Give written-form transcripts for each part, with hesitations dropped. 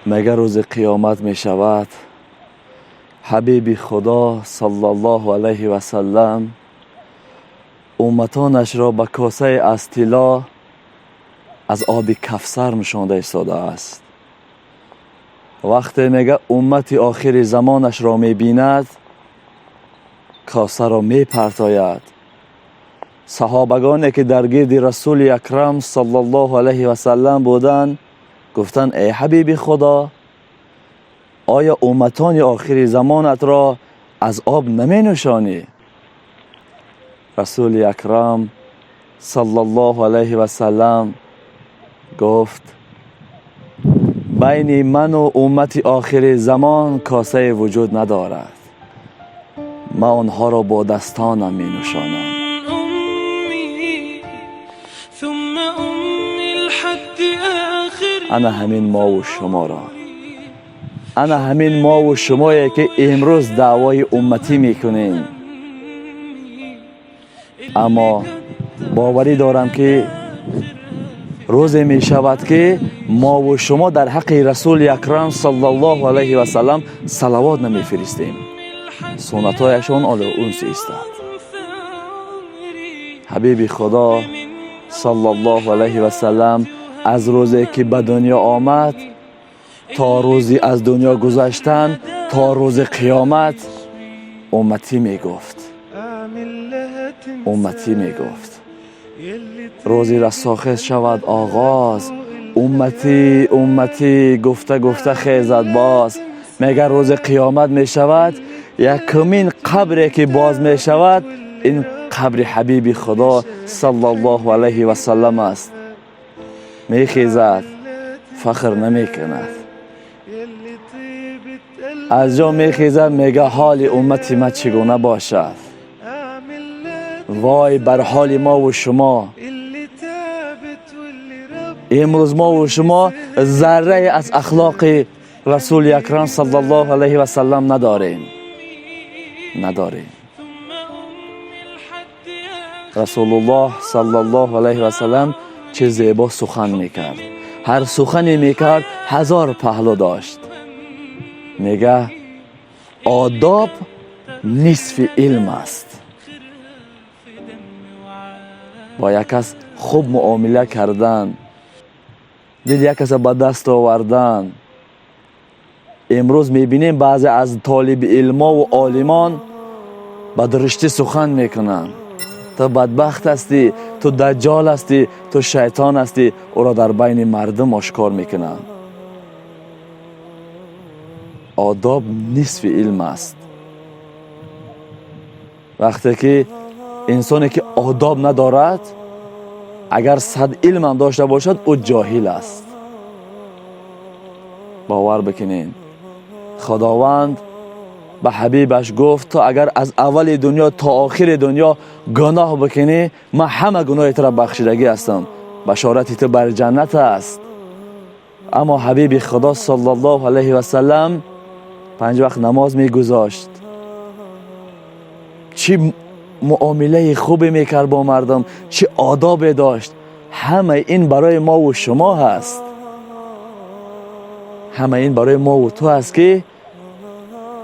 مگر روز قیامت می شود حبیب خدا صلی الله علیه و سلم امتانش را به کاسه از طلا از آب کوثر نشانده ایستاده است. وقتی میگه امت آخر زمانش را میبیند کاسه را میپرتاید. صحابگانی که در گرد رسول اکرم صلی الله علیه و سلم بودند گفتند ای حبیب خدا، آیا امتان آخر زمانت را از آب نمی نوشانی؟ رسول اکرم صلی الله علیه و سلم گفت بین من و امت آخر زمان کاسه وجود ندارد، من آنها را با دستانم می نوشانم. انا همین ما و شما را، انا همین ما و شمایی که امروز دعوای امتی میکنیم، اما باوری دارم که روزی می شود که ما و شما در حق رسول اکرم صلی الله علیه و سلم صلوات نمی فرستیم. سنتایشان آل اونس ایستاد. حبیب خدا صلی الله علیه و سلم از روزی که به دنیا آمد تا روزی از دنیا گذشتن تا روز قیامت امتی می گفت، امتی می گفت. روزی رستاخیز شود آغاز، امتی امتی گفته گفته خیزد باز. مگر روز قیامت می شود یکمین قبری که باز می شود این قبر حبیب خدا صلی الله علیه و سلم است. می خیزد، فخر نمی کند، از جا می خیزد میگه حال امتی ما چگونه باشد. وای بر حال ما و شما. امروز ما و شما ذره از اخلاق رسول اکرم صلی الله علیه و سلم نداریم. رسول الله صلی الله علیه و سلم چه زیبا سخن میکرد. هر سخنی میکرد هزار پهلو داشت. میگه آداب نصف علم است. با یک کس خوب معامله کردن، دل یک کس به دست آوردن. امروز میبینیم بعضی از طالب علما و عالمان به درشتی سخن میکنن. تو بدبخت هستی، تو دجال هستی، تو شیطان هستی، او را در بین مردم آشکار میکنن. آداب نصف علم است. وقتی که انسانی که آداب ندارد اگر 100 علم هم داشته باشد او جاهل است. باور بکنین خداوند به حبیبش گفت تو اگر از اول دنیا تا آخر دنیا گناه بکنی من همه گناهت را بخشیدگی هستم، بشارت تو بر جنت است. اما حبیب خدا صلی الله علیه و سلم 5 وقت نماز میگذاشت، چی معامله خوبی میکرد با مردم، چه آداب داشت. همه این برای ما و شما هست. همه این برای ما و تو هست که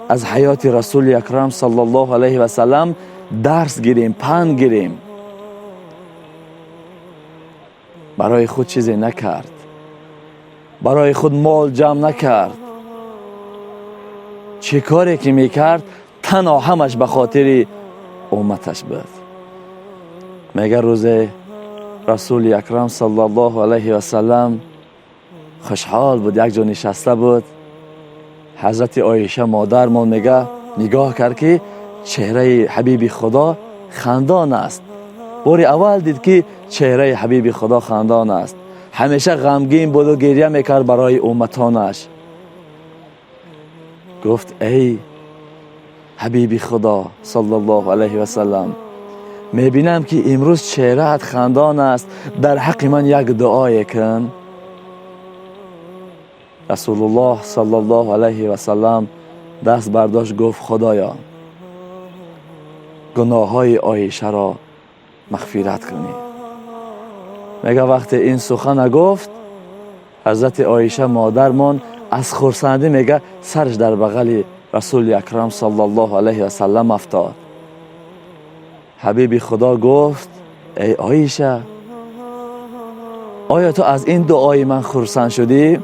از حیات رسول اکرم صلی الله علیه و سلم درس گیریم، پند گیریم. برای خود چیزی نکرد، برای خود مال جمع نکرد. چه کاری که میکرد تنها همش به خاطر امتش بود. مگر روز رسول اکرم صلی الله علیه و سلم خوشحال بود، یک جا نشسته بود. حضرت عایشه مادرمان میگه نگاه کرد که چهره حبیب خدا خندان است. بار اول دید که چهره حبیب خدا خندان است. همیشه غمگین بود و گریه میکرد برای امتانش. گفت ای حبیب خدا صلی الله علیه و سلم، میبینم که امروز چهرهت خندان است، در حق من یک دعای کن. رسول الله صلی الله علیه و سلم دست برداشت گفت خدایا گناه های عایشه را مغفرت کنی. میگه وقتی این سخن گفت حضرت عایشه مادرمان از خرسندی میگه سرش در بغل رسول اکرم صلی الله علیه و سلم افتاد. حبیب خدا گفت ای عایشه، آیا تو از این دعای من خرسند شدی؟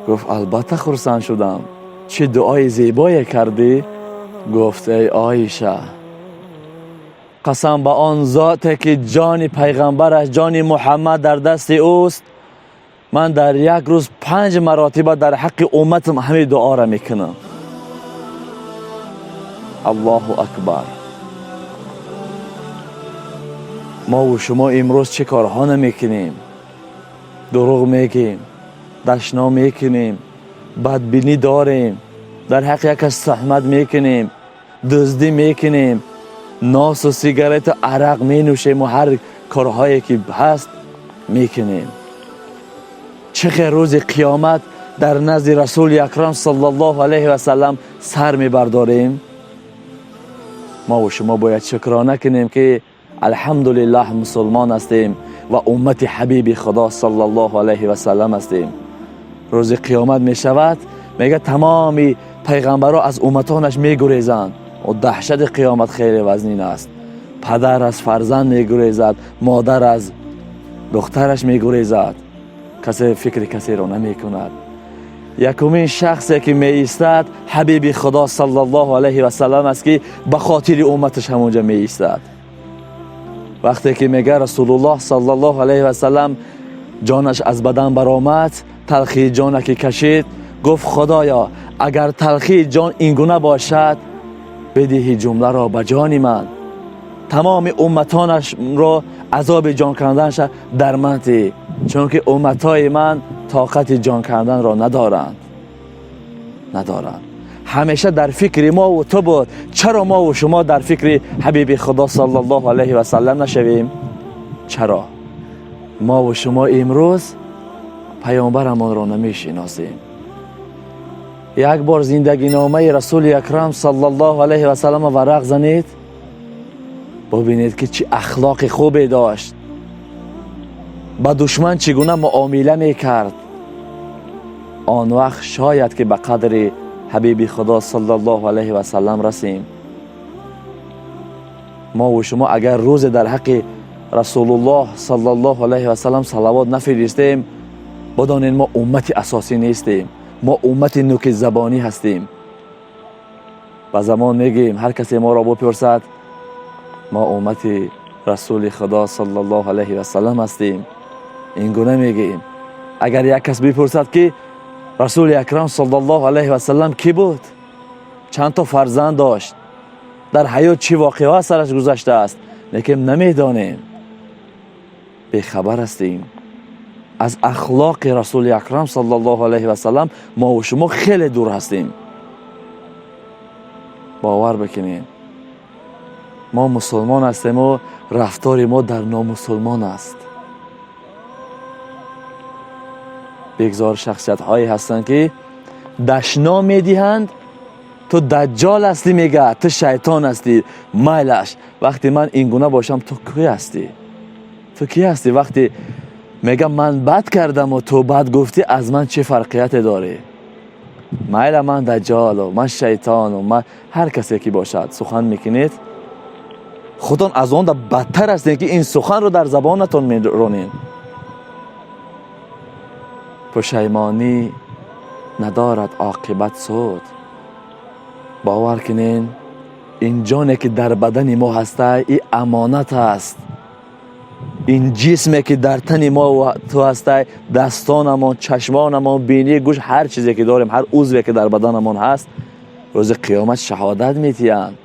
گفت البته خرسند شدم. چه دعای زیبایی کردی؟ گفت ای عایشه، قسم به آن ذاتی که جان پیغمبرش، جان محمد در دست اوست، من در یک روز 5 مراتبه در حق امتم همین دعا را میکنم. الله اکبر. ما و شما امروز چه کارها نمیکنیم؟ دروغ میگیم، دشنا میکنیم، بدبینی داریم، در حق یک کس تهمت میکنیم، دزدی میکنیم، ناس و سیگارت و عرق می نوشیم و هر کارهایی که هست میکنیم. چه روز قیامت در نزد رسول اکرم صلی الله علیه و سلم سر میبرداریم؟ ما و شما باید شکرانه کنیم که الحمدلله مسلمان هستیم و امت حبیب خدا صلی الله علیه و سلم هستیم. روز قیامت می شود میگه تمامی پیغمبرها از امتانش میگریزند و دهشت قیامت خیلی وزنین است. پدر از فرزند میگریزد، مادر از دخترش میگریزد، کسی فکر کسی رو نمی کند. یکمین شخصی که می ایستد حبیب خدا صلی الله علیه و سلم است که به خاطر امتش همونجا می ایستد. وقتی که میگه رسول الله صلی الله علیه و سلم جانش از بدن برآمد، تلخی جان که کشید، گفت خدایا اگر تلخی جان اینگونه باشد بدهی جمله را به جان من، تمام امتانش را عذاب جان کردنش در من ده، چون که امتای من طاقت جان کردن را ندارند. همیشه در فکر ما و تو بود. چرا ما و شما در فکر حبیب خدا صلی الله علیه و سلم نشویم؟ چرا ما و شما امروز پیامبرمان را نمیشناسیم؟ یک بار زندگی نامه رسول اکرم صلی الله علیه و سلم ورق زنید، ببینید که چه اخلاق خوبی داشت، با دشمن چگونه معامله میکرد. آن وقت شاید که به قدر حبیب خدا صلی الله علیه و سلم رسیم. ما و شما اگر روز در حق رسول الله صلی الله علیه و سلم صلوات نفرستیم، بدانید ما امت اساسی نیستیم، ما امت نوک زبانی هستیم. و زمان میگیم هر کسی ما را بپرسد ما امت رسول خدا صلی الله علیه و سلم هستیم، این گونه میگیم. اگر یک کس بپرسد که رسول اکرم صلی الله علیه و سلم کی بود، چند تا فرزند داشت، در حیات چه واقعه سرش گذشته است، لیکن نمیدانیم، بیخبر هستیم از اخلاق رسول اکرم صلی الله علیه و سلم. ما و شما خیلی دور هستیم. باور بکنیم ما مسلمان هستیم و رفتار ما در نامسلمان است. بگذار شخصیت هایی هستند که دشنا میدهند تو دجال هستی، میگه تو شیطان هستی، مایلش وقتی من این گونه باشم تو کی هستی؟ تو کی هستی؟ وقتی میگه من بد کردم و تو بد گفتی، از من چه فرقیت داره؟ مایل من دجال و من شیطان و من هر کسی که باشد سخن میکنید، خودتون از آن بدتر هستید که این سخن رو در زبانتون میرونید. پشیمانی ندارد عاقبت سود. باور کنین این جانی که در بدن ما هسته این امانت است. این جسمی که در تن ما و تو هسته، دستانمان، چشمانمان، بینی، گوش، هر چیزی که داریم، هر عضوی که در بدنمان هست، روز قیامت شهادت میتیند.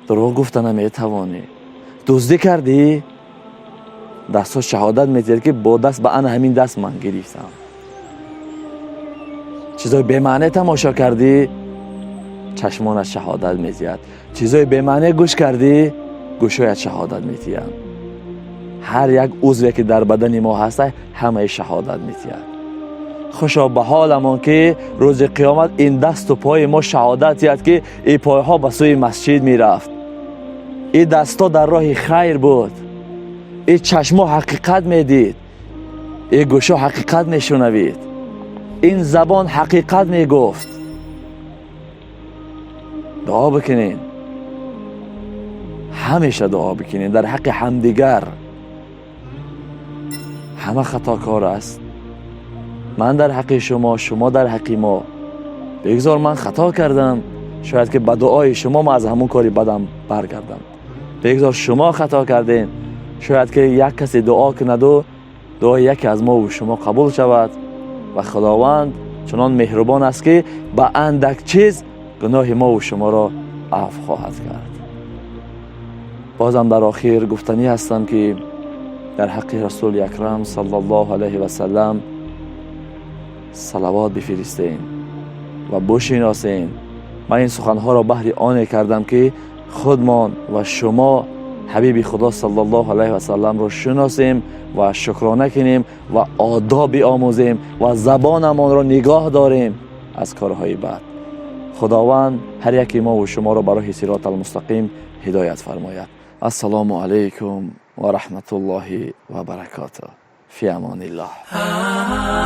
دروغ گفتن نمیتوانی، دزدی کردی، دستها شهادت میتید که با دست به انا همین دست من گرفتم. چیزای بی‌معنی تماشا کردی، چشمانت شهادت میتید. چیزای بی‌معنی گوش کردی، گوشایت شهادت میتید. هر یک عضوی که در بدن ما هست همه شهادت میتید. خوشا به حالمون که روز قیامت این دست و پای ما شهادت یاد که این پایها به سوی مسجد میرفت، این دستا در راه خیر بود، این چشما حقیقت میدید، این گوشا حقیقت میشنوید، این زبان حقیقت میگفت. دعا بکنین، همیشه دعا بکنین در حق همدیگر. همه خطاکار است، من در حق شما، شما در حق ما. بگذار من خطا کردم، شاید که با دعای شما ما از همون کاری بدم برگردم. بگذار شما خطا کردین، شاید که یک کسی دعا کند و دعای یکی از ما و شما قبول شود و خداوند چنان مهربان است که با اندک چیز گناه ما و شما را عفو خواهد کرد. بازم در آخر گفتنی هستم که در حق رسول اکرم صلی الله علیه و سلم صلوات بفرستین و بشناسین. من این سخنها را بهر آن کردم که خودمان و شما حبیب خدا صلی الله علیه و سلم را شناسیم و شکرانه کنیم و آداب آموزیم و زبانمان را نگاه داریم از کارهای بد. خداوند هر یکی ما و شما را برای صراط المستقیم هدایت فرماید. السلام علیکم و رحمت الله و برکاته. فی امان الله.